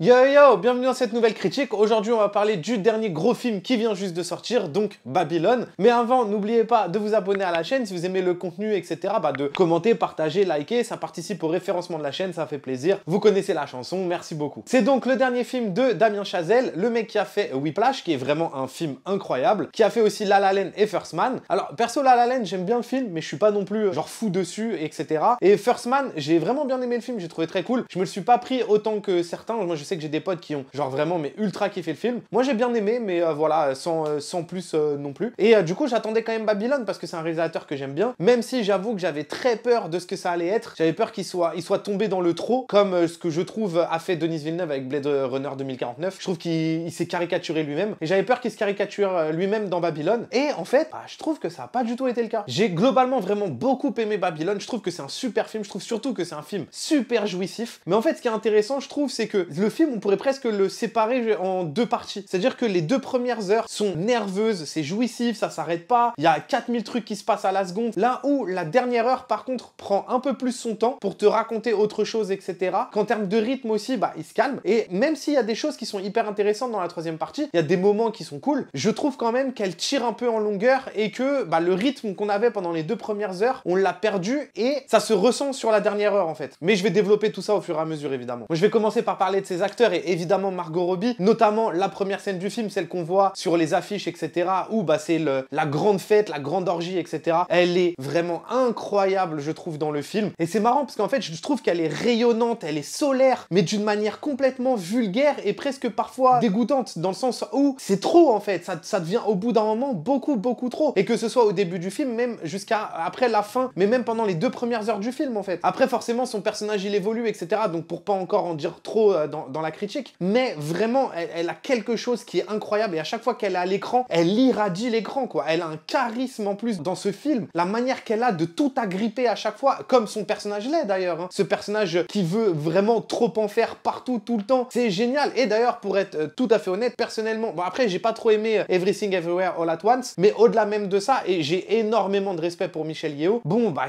Yo yo, bienvenue dans cette nouvelle critique. Aujourd'hui, on va parler du dernier gros film qui vient juste de sortir, donc Babylone. Mais avant, n'oubliez pas de vous abonner à la chaîne si vous aimez le contenu, etc. De commenter, partager, liker, ça participe au référencement de la chaîne, ça fait plaisir. Vous connaissez la chanson, merci beaucoup. C'est donc le dernier film de Damien Chazelle, le mec qui a fait Whiplash, qui est vraiment un film incroyable, qui a fait aussi La La Land et First Man. Alors, perso, La La Land, j'aime bien le film, mais je suis pas non plus genre fou dessus, etc. Et First Man, j'ai vraiment bien aimé le film, j'ai trouvé très cool. Je me le suis pas pris autant que certains. Moi, je sais que j'ai des potes qui ont genre vraiment mais ultra kiffé le film. Moi j'ai bien aimé mais voilà sans plus non plus. Et du coup j'attendais quand même Babylone parce que c'est un réalisateur que j'aime bien. Même si j'avoue que j'avais très peur de ce que ça allait être. J'avais peur qu'il soit tombé dans le trop comme ce que je trouve a fait Denis Villeneuve avec Blade Runner 2049. Je trouve qu'il s'est caricaturé lui-même et j'avais peur qu'il se caricature lui-même dans Babylone. Et en fait je trouve que ça n'a pas du tout été le cas. J'ai globalement vraiment beaucoup aimé Babylone. Je trouve que c'est un super film. Je trouve surtout que c'est un film super jouissif. Mais en fait ce qui est intéressant je trouve c'est que le film on pourrait presque le séparer en deux parties. C'est-à-dire que les deux premières heures sont nerveuses, c'est jouissif, ça s'arrête pas, il y a 4000 trucs qui se passent à la seconde. Là où la dernière heure, par contre, prend un peu plus son temps pour te raconter autre chose, etc. Qu'en termes de rythme aussi, il se calme. Et même s'il y a des choses qui sont hyper intéressantes dans la troisième partie, il y a des moments qui sont cool, je trouve quand même qu'elle tire un peu en longueur et que le rythme qu'on avait pendant les deux premières heures, on l'a perdu et ça se ressent sur la dernière heure en fait. Mais je vais développer tout ça au fur et à mesure évidemment. Moi, je vais commencer par parler de ces acteurs et évidemment Margot Robbie, notamment la première scène du film, celle qu'on voit sur les affiches, etc. où c'est la grande fête, la grande orgie, etc. Elle est vraiment incroyable, je trouve, dans le film. Et c'est marrant parce qu'en fait, je trouve qu'elle est rayonnante, elle est solaire, mais d'une manière complètement vulgaire et presque parfois dégoûtante, dans le sens où c'est trop en fait. Ça devient au bout d'un moment beaucoup trop. Et que ce soit au début du film, même jusqu'à après la fin, mais même pendant les deux premières heures du film en fait. Après, forcément, son personnage il évolue, etc. Donc pour pas encore en dire trop dans la critique, mais vraiment, elle a quelque chose qui est incroyable et à chaque fois qu'elle est à l'écran, elle irradie l'écran, quoi. Elle a un charisme en plus dans ce film. La manière qu'elle a de tout agripper à chaque fois, comme son personnage l'est d'ailleurs. Ce personnage qui veut vraiment trop en faire partout, tout le temps. C'est génial. Et d'ailleurs, pour être tout à fait honnête, personnellement, bon après, j'ai pas trop aimé Everything Everywhere All at Once, mais au-delà même de ça, et j'ai énormément de respect pour Michelle Yeoh,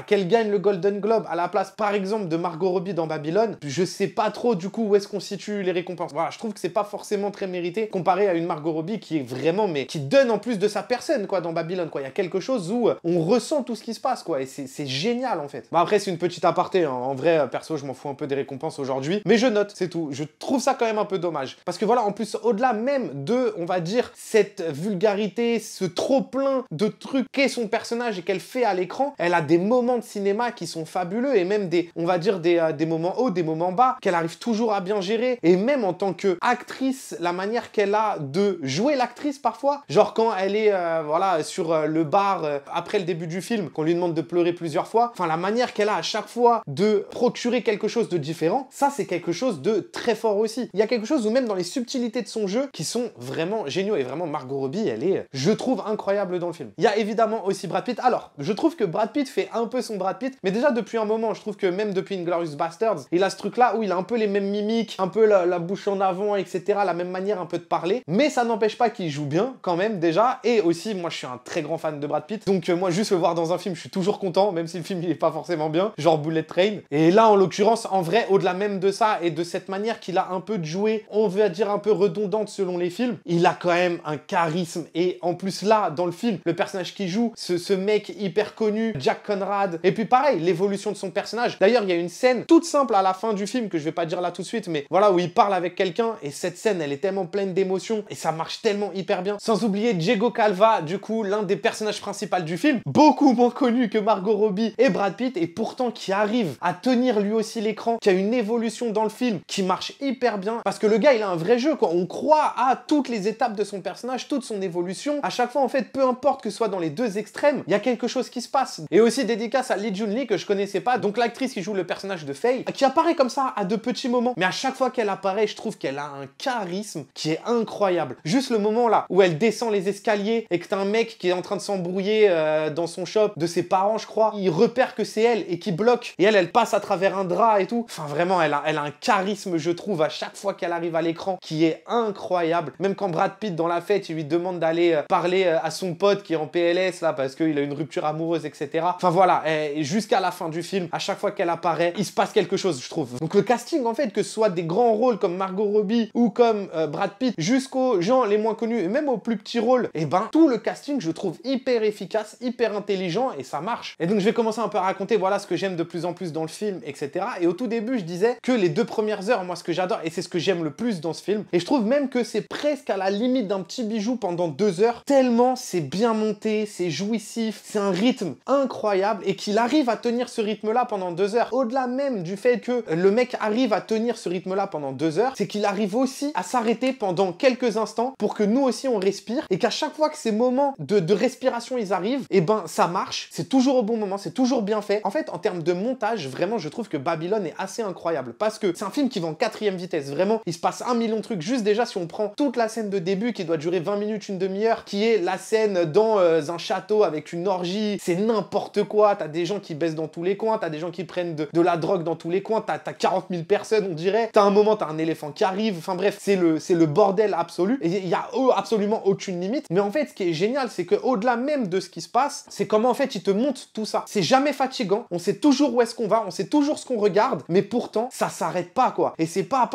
qu'elle gagne le Golden Globe à la place, par exemple, de Margot Robbie dans Babylone, je sais pas trop du coup où est-ce qu'on situe les récompenses. Voilà, je trouve que c'est pas forcément très mérité comparé à une Margot Robbie qui est vraiment, mais qui donne en plus de sa personne, quoi, dans Babylone, quoi. Il y a quelque chose où on ressent tout ce qui se passe, quoi, et c'est génial, en fait. Bon, après, c'est une petite aparté, hein. En vrai, perso, je m'en fous un peu des récompenses aujourd'hui, mais je note, c'est tout. Je trouve ça quand même un peu dommage. Parce que voilà, en plus, au-delà même de, on va dire, cette vulgarité, ce trop-plein de trucs qu'est son personnage et qu'elle fait à l'écran, elle a des moments de cinéma qui sont fabuleux, et même on va dire, des moments hauts, des moments bas, qu'elle arrive toujours à bien gérer, et même en tant que actrice, la manière qu'elle a de jouer l'actrice parfois, genre quand elle est voilà, sur le bar après le début du film, qu'on lui demande de pleurer plusieurs fois, enfin la manière qu'elle a à chaque fois de procurer quelque chose de différent, ça c'est quelque chose de très fort aussi. Il y a quelque chose où même dans les subtilités de son jeu qui sont vraiment géniaux, et vraiment Margot Robbie, elle est, je trouve, incroyable dans le film. Il y a évidemment aussi Brad Pitt. Alors, je trouve que Brad Pitt fait un peu son Brad Pitt, mais déjà depuis un moment, je trouve que même depuis Inglourious Basterds, il a ce truc là où il a un peu les mêmes mimiques, un peu la bouche en avant, etc., la même manière un peu de parler, mais ça n'empêche pas qu'il joue bien quand même déjà. Et aussi moi je suis un très grand fan de Brad Pitt, donc moi juste le voir dans un film je suis toujours content, même si le film il est pas forcément bien, genre Bullet Train. Et là en l'occurrence, en vrai, au-delà même de ça et de cette manière qu'il a un peu de jouer, on va dire un peu redondante selon les films, il a quand même un charisme. Et en plus là dans le film, le personnage qu'il joue, ce mec hyper connu, Jack Conrad, et puis pareil, l'évolution de son personnage. D'ailleurs il y a une scène toute simple à la fin du film que je vais pas dire là tout de suite, mais voilà, où il parle avec quelqu'un, et cette scène elle est tellement pleine d'émotions et ça marche tellement hyper bien. Sans oublier Diego Calva, du coup l'un des personnages principaux du film, beaucoup moins connu que Margot Robbie et Brad Pitt, et pourtant qui arrive à tenir lui aussi l'écran, qui a une évolution dans le film qui marche hyper bien, parce que le gars il a un vrai jeu, quoi. On croit à toutes les étapes de son personnage, toute son évolution, à chaque fois en fait, peu importe que ce soit dans les deux extrêmes, il y a quelque chose qui se passe. Et aussi dédicace à Lee Jun-Lee que je connaissais pas, donc l'actrice qui joue le personnage de Faye, qui apparaît comme ça à de petits moments, mais à chaque fois qu'elle apparaît, je trouve qu'elle a un charisme qui est incroyable. Juste le moment là où elle descend les escaliers et que t'as un mec qui est en train de s'embrouiller dans son shop de ses parents, je crois, il repère que c'est elle et qui bloque, et elle passe à travers un drap et tout. Enfin vraiment, elle a un charisme, je trouve, à chaque fois qu'elle arrive à l'écran qui est incroyable. Même quand Brad Pitt dans la fête, il lui demande d'aller parler à son pote qui est en PLS là parce qu'il a une rupture amoureuse, etc. Enfin voilà, jusqu'à la fin du film, à chaque fois qu'elle apparaît, il se passe quelque chose, je trouve. Donc le casting en fait, que ce soit des grands rôles comme Margot Robbie ou comme Brad Pitt, jusqu'aux gens les moins connus et même aux plus petits rôles, et ben tout le casting je trouve hyper efficace, hyper intelligent et ça marche. Et donc je vais commencer un peu à raconter voilà ce que j'aime de plus en plus dans le film, etc. Et au tout début je disais que les 2 premières heures, moi ce que j'adore et c'est ce que j'aime le plus dans ce film, et je trouve même que c'est presque à la limite d'un petit bijou pendant 2 heures, tellement c'est bien monté, c'est jouissif, c'est un rythme incroyable et qu'il arrive à tenir ce rythme là pendant 2 heures. Au-delà même du fait que le mec arrive à tenir ce rythme là pendant 2 heures, c'est qu'il arrive aussi à s'arrêter pendant quelques instants pour que nous aussi on respire, et qu'à chaque fois que ces moments de respiration ils arrivent, et ben ça marche, c'est toujours au bon moment, c'est toujours bien fait. En fait en termes de montage, vraiment je trouve que Babylone est assez incroyable, parce que c'est un film qui va en 4e vitesse, vraiment il se passe 1 million de trucs. Juste déjà si on prend toute la scène de début qui doit durer 20 minutes, une demi-heure, qui est la scène dans un château avec une orgie, c'est n'importe quoi, t'as des gens qui baissent dans tous les coins, t'as des gens qui prennent de la drogue dans tous les coins, t'as 40 000 personnes on dirait, t'as un moment t'as un éléphant qui arrive, enfin bref, c'est le bordel absolu, et il y a absolument aucune limite. Mais en fait ce qui est génial, c'est que au-delà même de ce qui se passe, c'est comment en fait ils te montrent tout ça. C'est jamais fatigant, on sait toujours où est-ce qu'on va, on sait toujours ce qu'on regarde, mais pourtant ça s'arrête pas quoi, et c'est pas.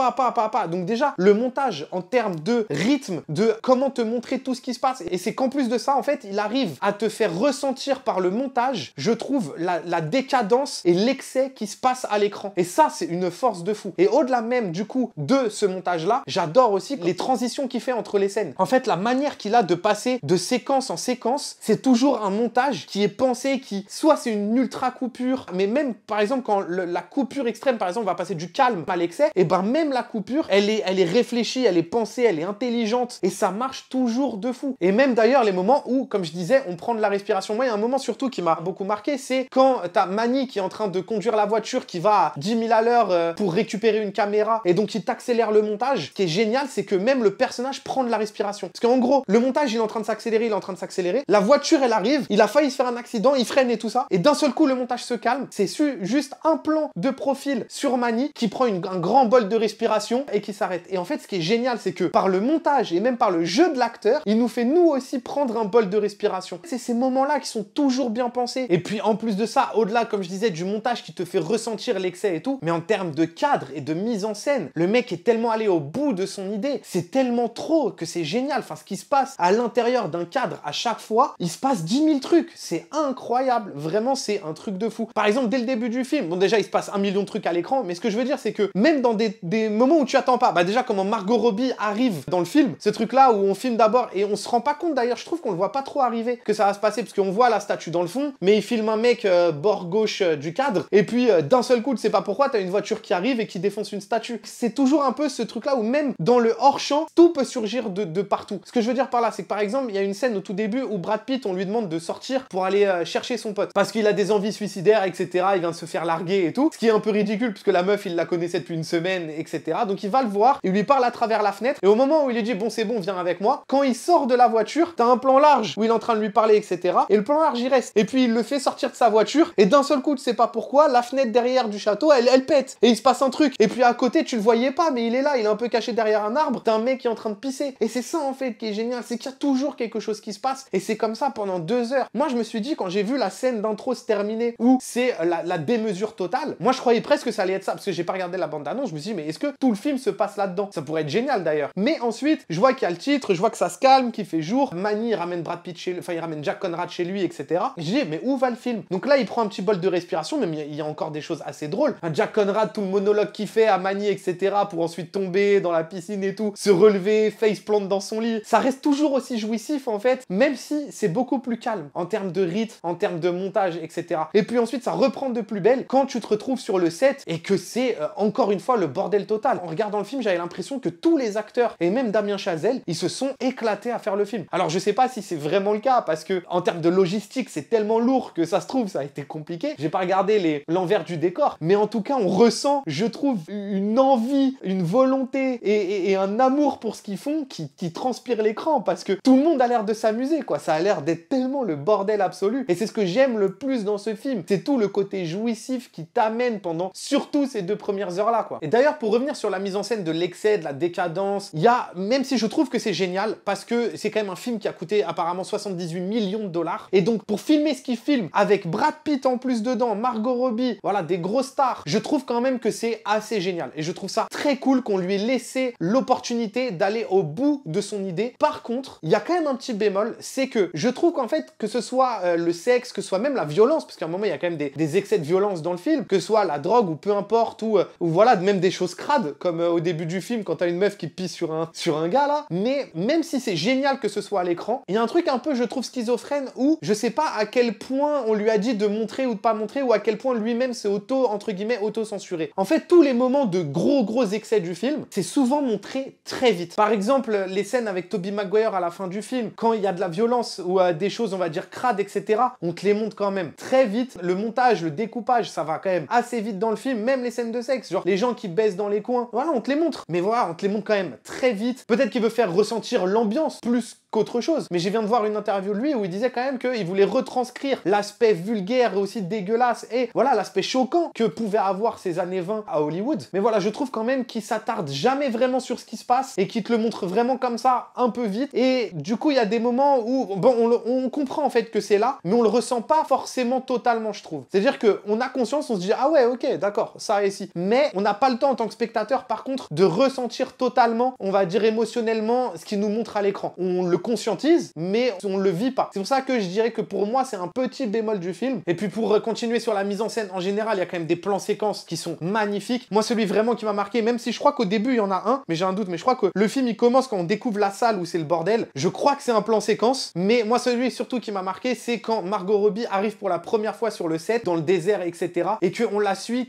Donc déjà le montage en termes de rythme, de comment te montrer tout ce qui se passe, et c'est qu'en plus de ça en fait il arrive à te faire ressentir par le montage, je trouve, la décadence et l'excès qui se passe à l'écran, et ça c'est une force de fou. Et au-delà même du coup de ce montage là, j'adore aussi les transitions qu'il fait entre les scènes. En fait la manière qu'il a de passer de séquence en séquence, c'est toujours un montage qui est pensé, qui soit c'est une ultra coupure, mais même par exemple quand la coupure extrême par exemple va passer du calme à l'excès, et ben même la coupure elle est réfléchie, elle est pensée, elle est intelligente, et ça marche toujours de fou. Et même d'ailleurs les moments où, comme je disais, on prend de la respiration. Moi il y a un moment surtout qui m'a beaucoup marqué, c'est quand t'as Manny qui est en train de conduire la voiture, qui va à 10 000 à l'heure pour récupérer une caméra, et donc il t'accélère le montage. Ce qui est génial, c'est que même le personnage prend de la respiration, parce qu'en gros le montage il est en train de s'accélérer, la voiture elle arrive, il a failli se faire un accident, il freine et tout ça, et d'un seul coup le montage se calme, c'est juste un plan de profil sur Manny qui prend un grand bol de respiration et qui s'arrête. Et en fait ce qui est génial, c'est que par le montage et même par le jeu de l'acteur, il nous fait nous aussi prendre un bol de respiration. C'est ces moments là qui sont toujours bien pensés. Et puis en plus de ça, au-delà comme je disais du montage qui te fait ressentir l'excès et tout, mais en termes de cadre et de mise en scène, le mec est tellement allé au bout de son idée, c'est tellement trop que c'est génial. Enfin ce qui se passe à l'intérieur d'un cadre à chaque fois, il se passe 10 000 trucs, c'est incroyable, vraiment c'est un truc de fou. Par exemple dès le début du film, bon déjà il se passe 1 million de trucs à l'écran, mais ce que je veux dire c'est que même dans des moments où tu attends pas, bah déjà comment Margot Robbie arrive dans le film, ce truc là où on filme d'abord et on se rend pas compte, d'ailleurs je trouve qu'on le voit pas trop arriver, que ça va se passer, parce qu'on voit la statue dans le fond, mais il filme un mec bord gauche du cadre, et puis d'un seul coup tu sais pas pourquoi t'as une voiture qui arrive et qui défonce une statue. C'est toujours un peu ce truc là où même dans le hors-champ, tout peut surgir de partout. Ce que je veux dire par là, c'est que par exemple il y a une scène au tout début où Brad Pitt, on lui demande de sortir pour aller chercher son pote, parce qu'il a des envies suicidaires, etc. Il vient de se faire larguer et tout, ce qui est un peu ridicule puisque la meuf il la connaissait depuis une semaine, etc. Donc il va le voir, il lui parle à travers la fenêtre, et au moment où il lui dit bon c'est bon viens avec moi, quand il sort de la voiture, t'as un plan large où il est en train de lui parler, etc. Et le plan large il reste, et puis il le fait sortir de sa voiture, et d'un seul coup tu sais pas pourquoi, la fenêtre derrière du château elle pète, et il se passe un truc, et puis à côté tu le voyais pas, mais il est là, il est un peu caché derrière un arbre, t'as un mec qui est en train de pisser. Et c'est ça en fait qui est génial, c'est qu'il y a toujours quelque chose qui se passe, et c'est comme ça pendant 2 heures. Moi je me suis dit, quand j'ai vu la scène d'intro se terminer, où c'est la démesure totale, moi je croyais presque que ça allait être ça, parce que j'ai pas regardé la bande d'annonce, je me suis dit mais est-ce que tout le film se passe là-dedans? Ça pourrait être génial d'ailleurs. Mais ensuite, je vois qu'il y a le titre, je vois que ça se calme, qu'il fait jour, Manny ramène Brad Pitt chez lui, enfin il ramène Jack Conrad chez lui, etc. Et je dis mais où va le film? Donc là il prend un petit bol de respiration, mais il y a encore des choses assez drôles. Un Jack Conrad, tout le monologue qu'il fait à Manny, etc. pour ensuite tomber dans la piscine et tout, se relever, face plante dans son lit. Ça reste toujours aussi jouissif en fait, même si c'est beaucoup plus calme en termes de rythme, en termes de montage, etc. Et puis ensuite ça reprend de plus belle quand tu te retrouves sur le set et que c'est encore une fois le bordel total. En regardant le film, j'avais l'impression que tous les acteurs et même Damien Chazelle, ils se sont éclatés à faire le film. Alors je sais pas si c'est vraiment le cas, parce que en termes de logistique, c'est tellement lourd que ça se trouve, ça a été compliqué. J'ai pas regardé l'envers du décor, mais en tout cas, on ressent, je trouve, une envie, une volonté et un amour pour ce qu'ils font qui transpire l'écran, parce que tout le monde a l'air de s'amuser, quoi. Ça a l'air d'être tellement le bordel absolu. Et c'est ce que j'aime le plus dans ce film. C'est tout le côté jouissif qui t'amène pendant surtout ces 2 premières heures-là, quoi. Et d'ailleurs, pour revenir sur la mise en scène de l'excès, de la décadence, il y a, même si je trouve que c'est génial, parce que c'est quand même un film qui a coûté apparemment 78 millions de dollars, et donc pour filmer ce qu'il filme, avec Brad Pitt en plus dedans, Margot Robbie, voilà, des grosses stars, je trouve quand même que c'est assez génial. Et je trouve ça très cool qu'on lui ait laissé l'opportunité d'aller au bout de son idée. Par contre, il y a quand même un petit bémol, c'est que je trouve qu'en fait, que ce soit le sexe, que ce soit même la violence, parce qu'à un moment, il y a quand même des excès de violence dans le film, que ce soit la drogue ou peu importe, ou voilà, même des choses crades, comme au début du film, quand t'as une meuf qui pisse sur un gars, là. Mais même si c'est génial que ce soit à l'écran, il y a un truc un peu, je trouve, schizophrène, où je sais pas à quel point on lui a dit de montrer ou de pas montrer, ou à quel point lui-même s'est entre guillemets, auto-censuré. En fait, tous les moments de gros excès du film, c'est souvent montré très vite. Par exemple, les scènes avec Tobey Maguire à la fin du film, quand il y a de la violence ou des choses, on va dire, crades, etc., on te les montre quand même très vite. Le montage, le découpage, ça va quand même assez vite dans le film, même les scènes de sexe, genre les gens qui baissent dans les coins, voilà, on te les montre. Mais voilà, on te les montre quand même très vite. Peut-être qu'il veut faire ressentir l'ambiance plus qu'autre chose. Mais je viens de voir une interview de lui où il disait quand même qu'il voulait retranscrire l'aspect vulgaire et aussi dégueulasse et voilà l'aspect choquant que pouvaient avoir ces années 20 à Hollywood. Mais voilà, je trouve quand même qu'il s'attarde jamais vraiment sur ce qui se passe et qu'il te le montre vraiment comme ça, un peu vite. Et du coup, il y a des moments où, bon, on comprend en fait que c'est là, mais on le ressent pas forcément totalement, je trouve. C'est-à-dire qu'on a conscience, on se dit, ah ouais, ok, d'accord, ça ici. Mais on n'a pas le temps en tant que spectateur, par contre, de ressentir totalement, on va dire émotionnellement, ce qu'il nous montre à l'écran. On le conscientise, mais on le vit pas. C'est pour ça que je dirais que pour moi, c'est un petit bémol du film. Et puis pour continuer sur la mise en scène, en général, il y a quand même des plans séquences qui sont magnifiques. Moi, celui vraiment qui m'a marqué, même si je crois qu'au début, il y en a un, mais j'ai un doute, mais je crois que le film, il commence quand on découvre la salle où c'est le bordel. Je crois que c'est un plan séquence, mais moi, celui surtout qui m'a marqué, c'est quand Margot Robbie arrive pour la première fois sur le set, dans le désert, etc. Et qu'on la suit,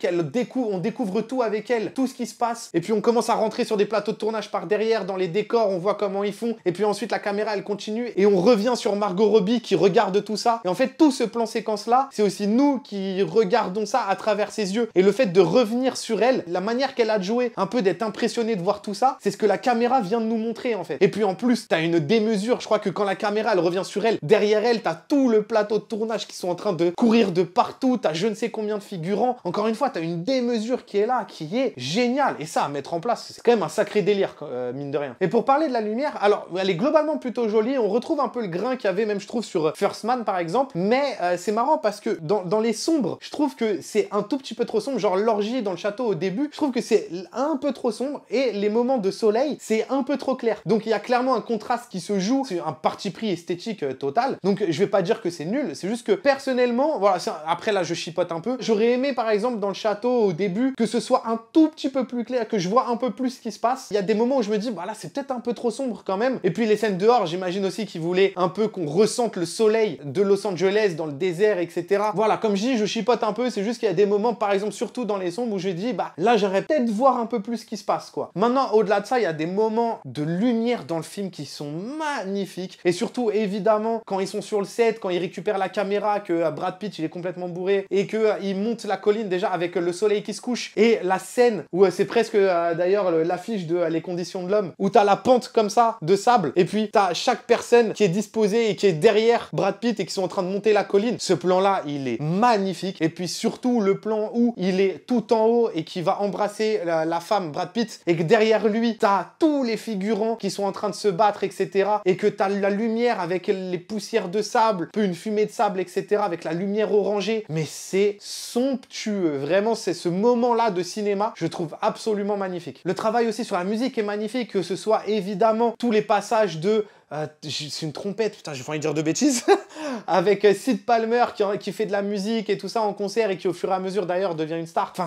on découvre tout avec elle, tout ce qui se passe. Et puis on commence à rentrer sur des plateaux de tournage par derrière, dans les décors, on voit comment ils font. Et puis ensuite, la caméra, elle continue et on revient sur Margot Robbie qui regarde tout ça. Et en fait, tout ce plan séquence-là, c'est aussi nous qui regardons ça à travers ses yeux. Et le fait de revenir sur elle, la manière qu'elle a de jouer, un peu d'être impressionné de voir tout ça, c'est ce que la caméra vient de nous montrer en fait. Et puis en plus, t'as une démesure. Je crois que quand la caméra, elle revient sur elle, derrière elle, t'as tout le plateau de tournage qui sont en train de courir de partout. T'as je ne sais combien de figurants. Encore une fois, t'as une démesure qui est là, qui est géniale. Et ça, à mettre en place, c'est quand même un sacré délire, mine de rien. Et pour parler de la lumière, alors, elle est globalement plutôt jolie. On retrouve un peu le grain qu'il y avait, même je trouve, sur First Man, par exemple. Mais c'est marrant parce que dans les sombres, je trouve que c'est un tout petit peu trop sombre. Genre l'orgie dans le château au début, je trouve que c'est un peu trop sombre. Et les moments de soleil, c'est un peu trop clair. Donc il y a clairement un contraste qui se joue. C'est un parti pris esthétique total. Donc je vais pas dire que c'est nul. C'est juste que personnellement, voilà, après là je chipote un peu. J'aurais aimé par exemple dans le château au début que ce soit un tout petit peu plus clair, que je vois un peu plus ce qui se passe. Il y a des moments où je me dis, bah là c'est peut-être un peu trop sombre quand même. Et puis les scènes dehors, j'imagine aussi qu'ils voulaient un peu qu'on ressente le soleil de Los Angeles dans le désert, etc. Voilà, comme je dis, je chipote un peu. C'est juste qu'il y a des moments, par exemple, surtout dans les sombres, où je dis, bah là j'aimerais peut-être voir un peu plus ce qui se passe, quoi. Maintenant, au-delà de ça, il y a des moments de lumière dans le film qui sont magnifiques. Et surtout, évidemment, quand ils sont sur le set, quand ils récupèrent la caméra, que Brad Pitt, il est complètement bourré, et qu'il monte la colline déjà avec le soleil qui se couche, et la scène où c'est presque d'ailleurs l'affiche de Les Conditions de l'Homme, où t'as la pente comme ça de sable, et puis t'as chaque personne qui est disposée et qui est derrière Brad Pitt et qui sont en train de monter la colline. Ce plan-là, il est magnifique. Et puis surtout, le plan où il est tout en haut et qui va embrasser la femme Brad Pitt, et que derrière lui, t'as tous les figurants qui sont en train de se battre, etc. Et que t'as la lumière avec les poussières de sable, peu une fumée de sable, etc. avec la lumière orangée. Mais c'est somptueux. Vraiment, c'est ce moment-là de cinéma, je trouve absolument magnifique. Le travail aussi sur la musique est magnifique, que ce soit évidemment tous les passages de... c'est une trompette, putain, j'ai failli dire de bêtises. Avec Sid Palmer qui fait de la musique et tout ça en concert et qui au fur et à mesure d'ailleurs devient une star. Enfin,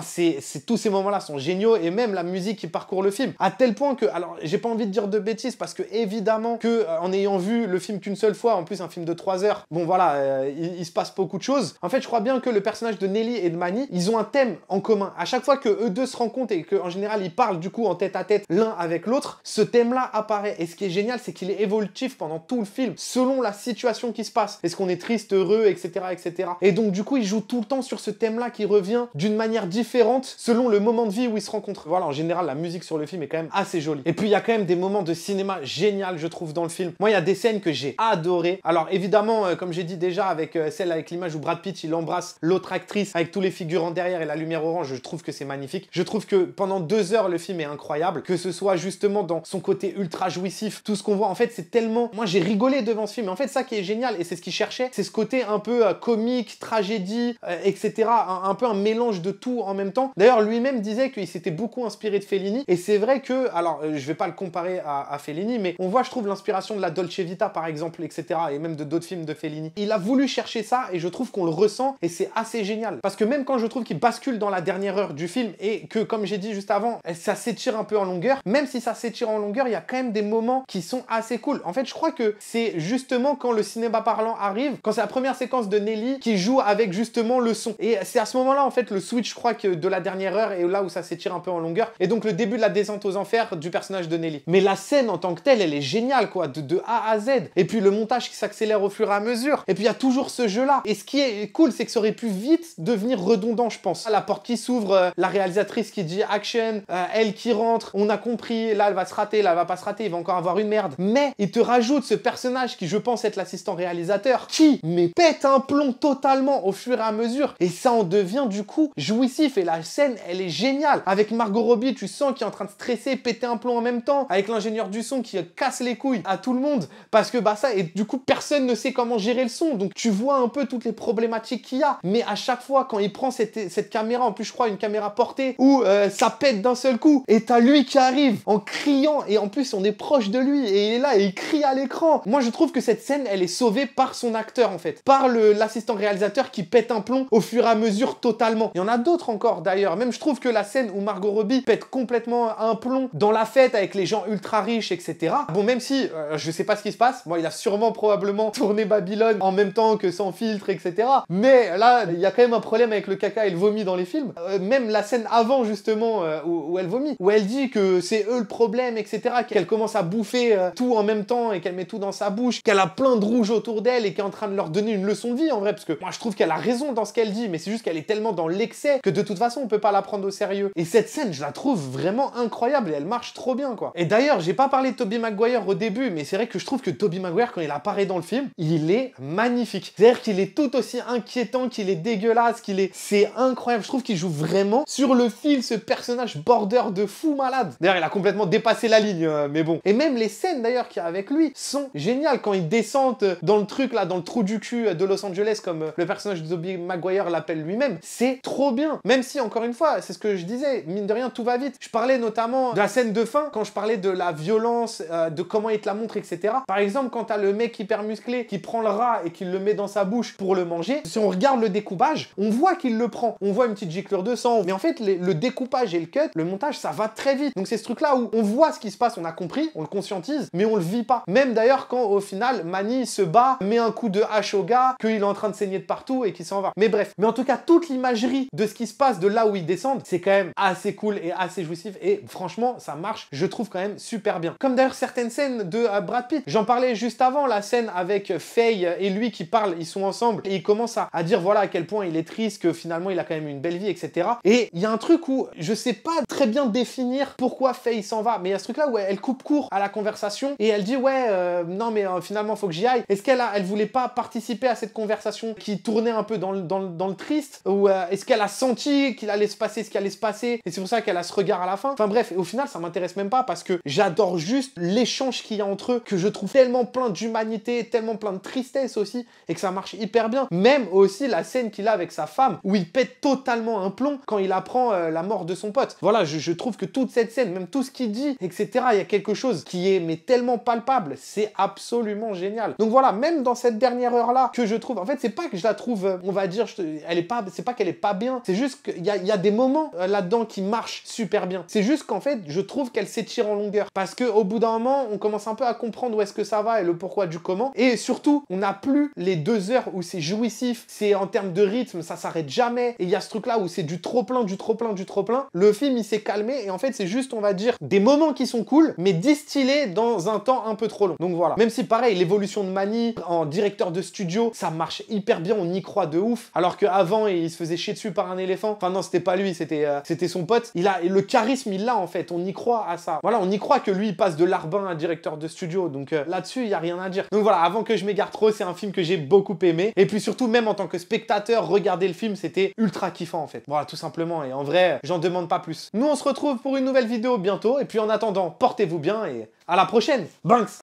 tous ces moments-là sont géniaux, et même la musique qui parcourt le film. À tel point que, alors j'ai pas envie de dire de bêtises parce que évidemment que en ayant vu le film qu'une seule fois, en plus un film de 3 heures, bon voilà, il se passe beaucoup de choses. En fait, je crois bien que le personnage de Nelly et de Manny, ils ont un thème en commun. À chaque fois que eux deux se rencontrent et qu'en général ils parlent du coup en tête à tête l'un avec l'autre, ce thème-là apparaît. Et ce qui est génial, c'est qu'il est évolutif pendant tout le film, selon la situation qui se passe. Est-ce qu'on est triste, heureux, etc., etc. Et donc, du coup, il joue tout le temps sur ce thème-là qui revient d'une manière différente selon le moment de vie où ils se rencontrent. Voilà, en général, la musique sur le film est quand même assez jolie. Et puis, il y a quand même des moments de cinéma génial, je trouve, dans le film. Moi, il y a des scènes que j'ai adorées. Alors, évidemment, comme j'ai dit déjà, avec celle avec l'image où Brad Pitt, il embrasse l'autre actrice avec tous les figurants derrière et la lumière orange, je trouve que c'est magnifique. Je trouve que pendant 2 heures, le film est incroyable. Que ce soit justement dans son côté ultra jouissif, tout ce qu'on voit, en fait, c'est tellement tellement... Moi, j'ai rigolé devant ce film. Et en fait, ça qui est génial, et c'est ce qu'il cherchait, c'est ce côté un peu comique, tragédie, etc. Un peu un mélange de tout en même temps. D'ailleurs, lui-même disait qu'il s'était beaucoup inspiré de Fellini. Et c'est vrai que, alors, je vais pas le comparer à Fellini, mais on voit, je trouve, l'inspiration de la Dolce Vita, par exemple, etc. Et même de d'autres films de Fellini. Il a voulu chercher ça, et je trouve qu'on le ressent, et c'est assez génial. Parce que même quand je trouve qu'il bascule dans la dernière heure du film, et que, comme j'ai dit juste avant, ça s'étire un peu en longueur, même si ça s'étire en longueur, il y a quand même des moments qui sont assez cool. En fait, je crois que c'est justement quand le cinéma parlant arrive, quand c'est la première séquence de Nelly qui joue avec justement le son. Et c'est à ce moment-là, en fait, le switch, je crois que de la dernière heure, et là où ça s'étire un peu en longueur, et donc le début de la descente aux enfers du personnage de Nelly. Mais la scène en tant que telle, elle est géniale, quoi, de A à Z. Et puis le montage qui s'accélère au fur et à mesure. Et puis il y a toujours ce jeu-là. Et ce qui est cool, c'est que ça aurait pu vite devenir redondant, je pense. La porte qui s'ouvre, la réalisatrice qui dit action, elle qui rentre, on a compris, là elle va se rater, là elle va pas se rater, il va encore avoir une merde. Mais il te rajoute ce personnage qui, je pense, être l'assistant réalisateur, qui mais pète un plomb totalement au fur et à mesure. Et ça en devient du coup jouissif. Et la scène, elle est géniale. Avec Margot Robbie, tu sens qu'il est en train de stresser, péter un plomb en même temps. Avec l'ingénieur du son qui casse les couilles à tout le monde. Parce que bah ça, et du coup, personne ne sait comment gérer le son. Donc tu vois un peu toutes les problématiques qu'il y a. Mais à chaque fois, quand il prend cette caméra, en plus je crois une caméra portée, où ça pète d'un seul coup, et t'as lui qui arrive en criant, et en plus on est proche de lui, et il est là et il crie à l'écran. Moi je trouve que cette scène, elle est sauvée par son acteur en fait. Par l'assistant réalisateur qui pète un plomb au fur et à mesure totalement. Il y en a d'autres encore d'ailleurs. Même je trouve que la scène où Margot Robbie pète complètement un plomb dans la fête avec les gens ultra riches, etc. Bon, même si je sais pas ce qui se passe, bon, il a sûrement probablement tourné Babylone en même temps que Sans filtre, etc. Mais là, il y a quand même un problème avec le caca et le vomi dans les films. Même la scène avant, justement, où elle vomit, où elle dit que c'est eux le problème, etc. Qu'elle commence à bouffer tout en même temps et qu'elle met tout dans sa bouche, qu'elle a plein de rouge autour d'elle et qu'elle est en train de leur donner une leçon de vie, en vrai, parce que moi, je trouve qu'elle a raison dans ce qu'elle dit, mais c'est juste qu'elle est tellement dans l'excès que de toute façon, on peut pas la prendre au sérieux. Et cette scène, je la trouve vraiment incroyable et elle marche trop bien, quoi. Et d'ailleurs, j'ai pas parlé de Tobey Maguire au début, mais c'est vrai que je trouve que Tobey Maguire, quand il apparaît dans le film, il est magnifique. C'est-à-dire qu'il est tout aussi inquiétant, qu'il est dégueulasse, qu'il est... C'est incroyable. Je trouve qu'il joue vraiment sur le fil, ce personnage border de fou malade. D'ailleurs, il a complètement dépassé la ligne, mais bon. Et même les scènes, d'ailleurs, qu'il y a avec lui sont géniales. Quand ils descendent dans le truc, là, dans le trou du cul de Los Angeles, comme le personnage de Tobey Maguire l'appelle lui-même, c'est trop bien. Même si, encore une fois, c'est ce que je disais, mine de rien, tout va vite. Je parlais notamment de la scène de fin, quand je parlais de la violence, de comment il te la montre, etc. Par exemple, quand t'as le mec hyper musclé qui prend le rat et qui le met dans sa bouche pour le manger, si on regarde le découpage, on voit qu'il le prend. On voit une petite giclure de sang. Mais en fait, le découpage et le cut, le montage, ça va très vite. Donc c'est ce truc-là où on voit ce qui se passe, on a compris, on le conscientise, mais on le vit pas. Même d'ailleurs quand au final, Manny se bat, met un coup de hache au gars, qu'il est en train de saigner de partout et qu'il s'en va. Mais bref. Mais en tout cas, toute l'imagerie de ce qui se passe de là où ils descendent, c'est quand même assez cool et assez jouissif. Et franchement, ça marche, je trouve quand même super bien. Comme d'ailleurs certaines scènes de Brad Pitt. J'en parlais juste avant, la scène avec Faye et lui qui parlent, ils sont ensemble et ils commencent à dire voilà à quel point il est triste, que finalement il a quand même une belle vie, etc. Et il y a un truc où je sais pas très bien définir pourquoi Faye s'en va, mais il y a ce truc là où elle coupe court à la conversation et elle dit ouais non mais finalement faut que j'y aille. Est-ce qu'elle voulait pas participer à cette conversation qui tournait un peu dans le triste, ou est-ce qu'elle a senti qu'il allait se passer ce qui allait se passer et c'est pour ça qu'elle a ce regard à la fin. Enfin bref, et au final ça m'intéresse même pas parce que j'adore juste l'échange qu'il y a entre eux, que je trouve tellement plein d'humanité, tellement plein de tristesse aussi, et que ça marche hyper bien. Même aussi la scène qu'il a avec sa femme, où il pète totalement un plomb quand il apprend la mort de son pote. Voilà, je trouve que toute cette scène, même tout ce qu'il dit, etc., il y a quelque chose qui est mais tellement palpable, c'est absolument génial. Donc voilà, même dans cette dernière heure-là, que je trouve, en fait, c'est pas que je la trouve, on va dire, c'est pas qu'elle est pas bien, c'est juste qu'il y a des moments là-dedans qui marchent super bien. C'est juste qu'en fait, je trouve qu'elle s'étire en longueur. Parce qu'au bout d'un moment, on commence un peu à comprendre où est-ce que ça va et le pourquoi du comment. Et surtout, on n'a plus les 2 heures où c'est jouissif, c'est en termes de rythme, ça s'arrête jamais. Et il y a ce truc-là où c'est du trop-plein, du trop-plein, du trop-plein. Le film, il s'est calmé et en fait, c'est juste, on va dire, des moments qui sont cool, mais distillés dans un temps un peu trop long. Donc voilà. Même si pareil, l'évolution de Manny en directeur de studio, ça marche hyper bien, on y croit de ouf. Alors qu'avant, il se faisait chier dessus par un éléphant. Enfin non, c'était pas lui, c'était son pote. Le charisme, il l'a en fait, on y croit à ça. Voilà, on y croit que lui, il passe de larbin à directeur de studio. Donc là-dessus, il y a rien à dire. Donc voilà, avant que je m'égare trop, c'est un film que j'ai beaucoup aimé. Et puis surtout, même en tant que spectateur, regarder le film, c'était ultra kiffant en fait. Voilà, tout simplement. Et en vrai, j'en demande pas plus. Nous, on se retrouve pour une nouvelle vidéo bientôt. Et puis en attendant, portez-vous bien et à la prochaine. Banks!